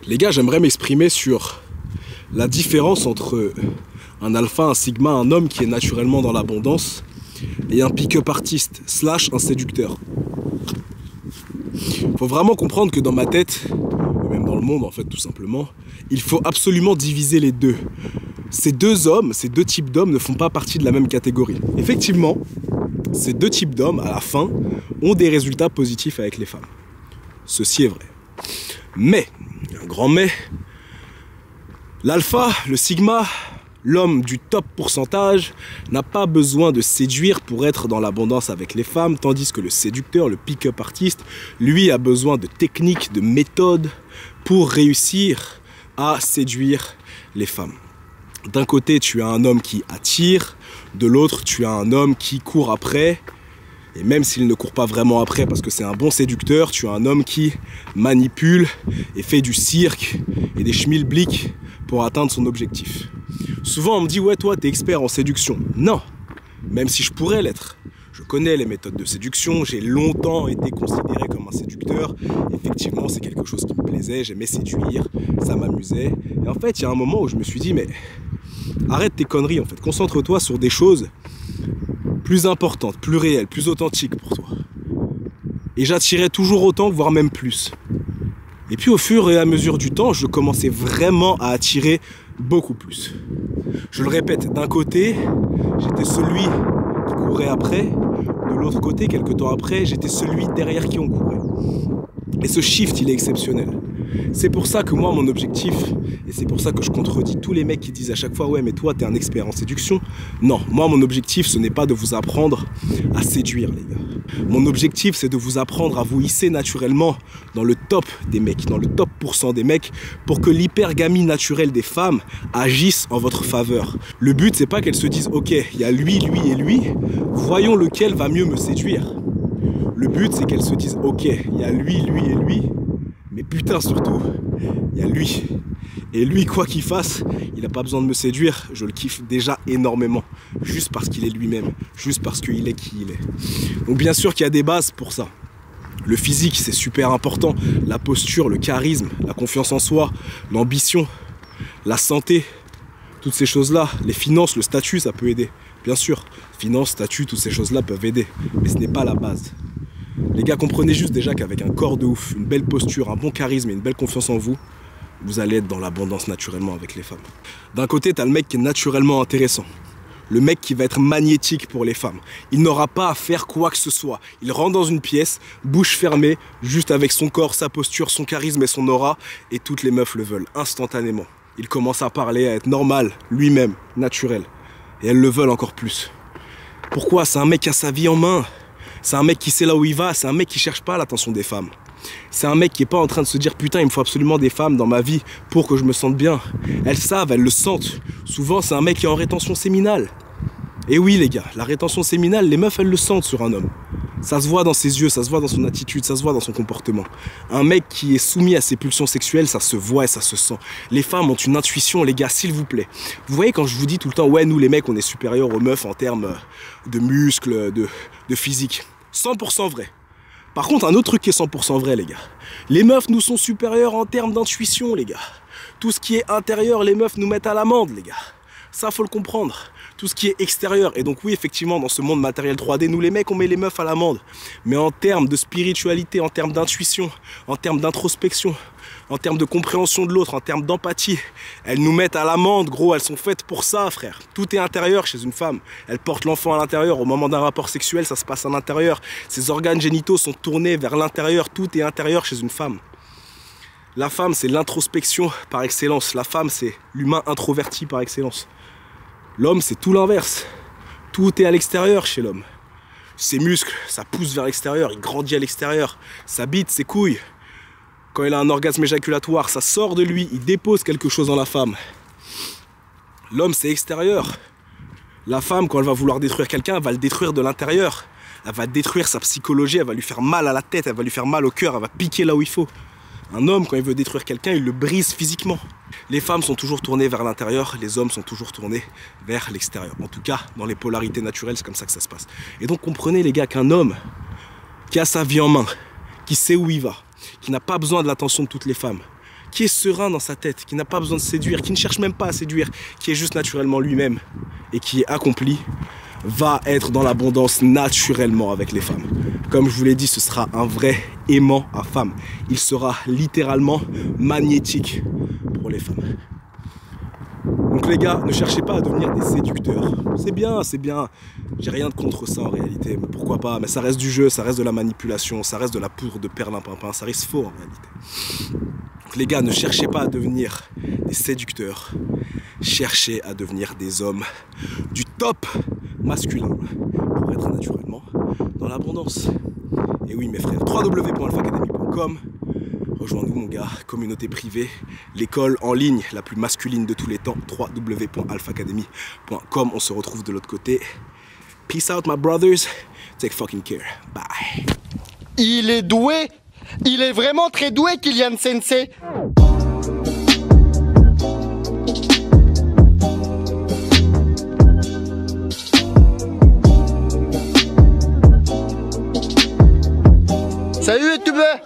Les gars, j'aimerais m'exprimer sur la différence entre un alpha, un sigma, un homme qui est naturellement dans l'abondance et un pick-up artiste / un séducteur. Faut vraiment comprendre que dans ma tête, et même dans le monde en fait tout simplement, il faut absolument diviser les deux. Ces deux types d'hommes ne font pas partie de la même catégorie. Effectivement, ces deux types d'hommes, à la fin, ont des résultats positifs avec les femmes. Ceci est vrai. Mais, un grand mais, l'alpha, le sigma, l'homme du top pourcentage n'a pas besoin de séduire pour être dans l'abondance avec les femmes, tandis que le séducteur, le pick-up artiste, lui a besoin de techniques, de méthodes pour réussir à séduire les femmes. D'un côté, tu as un homme qui attire, de l'autre, tu as un homme qui court après. Et même s'il ne court pas vraiment après parce que c'est un bon séducteur, tu as un homme qui manipule et fait du cirque et des schmilblick pour atteindre son objectif. Souvent on me dit ouais toi t'es expert en séduction. Non, même si je pourrais l'être. Je connais les méthodes de séduction, j'ai longtemps été considéré comme un séducteur. Effectivement c'est quelque chose qui me plaisait, j'aimais séduire, ça m'amusait. Et en fait il y a un moment où je me suis dit mais arrête tes conneries en fait, concentre-toi sur des choses plus importante, plus réelle, plus authentique pour toi. Et j'attirais toujours autant, voire même plus. Et puis au fur et à mesure du temps, je commençais vraiment à attirer beaucoup plus. Je le répète, d'un côté, j'étais celui qui courait après, de l'autre côté, quelques temps après, j'étais celui derrière qui on courait. Et ce shift, il est exceptionnel. C'est pour ça que moi, mon objectif, et c'est pour ça que je contredis tous les mecs qui disent à chaque fois « Ouais, mais toi, t'es un expert en séduction ». Non, moi, mon objectif, ce n'est pas de vous apprendre à séduire, les gars. Mon objectif, c'est de vous apprendre à vous hisser naturellement dans le top des mecs, dans le top % des mecs, pour que l'hypergamie naturelle des femmes agisse en votre faveur. Le but, c'est pas qu'elles se disent « Ok, il y a lui, lui et lui, voyons lequel va mieux me séduire ». Le but, c'est qu'elles se disent « Ok, il y a lui, lui et lui ». Mais putain surtout, il y a lui. Et lui, quoi qu'il fasse, il n'a pas besoin de me séduire, je le kiffe déjà énormément. Juste parce qu'il est lui-même, juste parce qu'il est qui il est. Donc bien sûr qu'il y a des bases pour ça. Le physique, c'est super important. La posture, le charisme, la confiance en soi, l'ambition, la santé, toutes ces choses-là. Les finances, le statut, ça peut aider. Bien sûr, finances, statut, toutes ces choses-là peuvent aider. Mais ce n'est pas la base. Les gars, comprenez juste déjà qu'avec un corps de ouf, une belle posture, un bon charisme et une belle confiance en vous, vous allez être dans l'abondance naturellement avec les femmes. D'un côté, t'as le mec qui est naturellement intéressant. Le mec qui va être magnétique pour les femmes. Il n'aura pas à faire quoi que ce soit. Il rentre dans une pièce, bouche fermée, juste avec son corps, sa posture, son charisme et son aura, et toutes les meufs le veulent instantanément. Il commence à parler, à être normal, lui-même, naturel. Et elles le veulent encore plus. Pourquoi? C'est un mec qui a sa vie en main. C'est un mec qui sait là où il va, c'est un mec qui cherche pas l'attention des femmes. C'est un mec qui est pas en train de se dire putain il me faut absolument des femmes dans ma vie pour que je me sente bien. Elles savent, elles le sentent. Souvent c'est un mec qui est en rétention séminale. Et oui les gars, la rétention séminale, les meufs elles le sentent sur un homme. Ça se voit dans ses yeux, ça se voit dans son attitude, ça se voit dans son comportement. Un mec qui est soumis à ses pulsions sexuelles, ça se voit et ça se sent. Les femmes ont une intuition les gars, s'il vous plaît. Vous voyez quand je vous dis tout le temps ouais nous les mecs on est supérieurs aux meufs en termes de muscles, de physique. 100% vrai. Par contre, un autre truc qui est 100% vrai, les gars. Les meufs nous sont supérieures en termes d'intuition, les gars. Tout ce qui est intérieur, les meufs nous mettent à l'amende, les gars. Ça, faut le comprendre. Tout ce qui est extérieur. Et donc, oui, effectivement, dans ce monde matériel 3D, nous, les mecs, on met les meufs à l'amende. Mais en termes de spiritualité, en termes d'intuition, en termes d'introspection, en termes de compréhension de l'autre, en termes d'empathie, elles nous mettent à l'amende, gros. Elles sont faites pour ça, frère. Tout est intérieur chez une femme. Elle porte l'enfant à l'intérieur. Au moment d'un rapport sexuel, ça se passe à l'intérieur. Ses organes génitaux sont tournés vers l'intérieur. Tout est intérieur chez une femme. La femme, c'est l'introspection par excellence. La femme, c'est l'humain introverti par excellence. L'homme, c'est tout l'inverse. Tout est à l'extérieur chez l'homme. Ses muscles, ça pousse vers l'extérieur, il grandit à l'extérieur. Sa bite, ses couilles. Quand il a un orgasme éjaculatoire, ça sort de lui, il dépose quelque chose dans la femme. L'homme, c'est extérieur. La femme, quand elle va vouloir détruire quelqu'un, elle va le détruire de l'intérieur. Elle va détruire sa psychologie, elle va lui faire mal à la tête, elle va lui faire mal au cœur, elle va piquer là où il faut. Un homme, quand il veut détruire quelqu'un, il le brise physiquement. Les femmes sont toujours tournées vers l'intérieur, les hommes sont toujours tournés vers l'extérieur. En tout cas, dans les polarités naturelles, c'est comme ça que ça se passe. Et donc comprenez les gars qu'un homme qui a sa vie en main, qui sait où il va, qui n'a pas besoin de l'attention de toutes les femmes, qui est serein dans sa tête, qui n'a pas besoin de séduire, qui ne cherche même pas à séduire, qui est juste naturellement lui-même et qui est accompli, va être dans l'abondance naturellement avec les femmes. Comme je vous l'ai dit, ce sera un vrai aimant à femmes. Il sera littéralement magnétique pour les femmes. Donc les gars, ne cherchez pas à devenir des séducteurs. C'est bien, c'est bien. J'ai rien de contre ça en réalité, mais pourquoi pas. Mais ça reste du jeu, ça reste de la manipulation, ça reste de la poudre de perlimpinpin, ça reste faux en réalité. Donc les gars, ne cherchez pas à devenir des séducteurs. Cherchez à devenir des hommes du top masculin pour être naturellement dans l'abondance. Et oui mes frères, www.alphacademy.com. Rejoins-nous mon gars, communauté privée, l'école en ligne la plus masculine de tous les temps, www.alphacademy.com. On se retrouve de l'autre côté. Peace out my brothers, take fucking care, bye. Il est doué, il est vraiment très doué Kylian Sensei. Salut les youtubeurs.